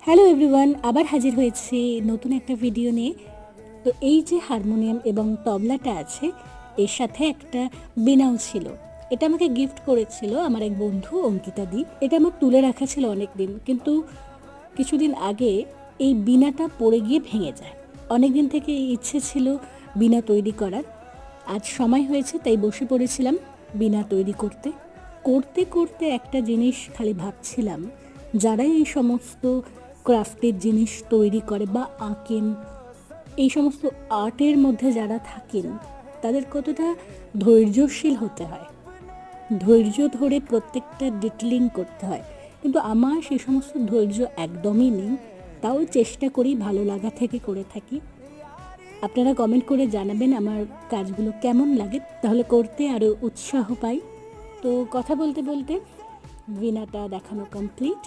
Hello everyone, আবার হাজির হয়েছি নতুন একটা ভিডিও নিয়ে। তো এই যে হারমোনিয়াম এবং তবলাটা আছে, এর সাথে একটা বীণাও ছিল। এটা আমাকে গিফট করেছিল আমার এক বন্ধু অঙ্কিতা দি। এটা আমার তুলে রাখা ছিল অনেক দিন, কিন্তু কিছুদিন আগে এই বীণাটা পড়ে গিয়ে ভেঙে যায়। অনেক দিন থেকে ইচ্ছে ছিল বীণা তৈরি করার। আজ সময় হয়েছে, তাই বসে পড়েছিলাম বীণা তৈরি করতে। করতে করতে একটা জিনিস খালি ভাবছিলাম, যারা এই সমস্ত ক্রাফটের জিনিস তৈরি করে বা আঁকেন, এই সমস্ত আর্টের মধ্যে যারা থাকেন, তাদের কতটা ধৈর্যশীল হতে হয়, ধৈর্য ধরে প্রত্যেকটা ডিটেলিং করতে হয়। কিন্তু আমার সেই সমস্ত ধৈর্য একদমই নেই, তাও চেষ্টা করি ভালো লাগা থেকে করে থাকি। আপনারা কমেন্ট করে জানাবেন আমার কাজগুলো কেমন লাগে, তাহলে করতে আরও উৎসাহ পাই। তো কথা বলতে বলতে বীণাটা দেখানো কমপ্লিট।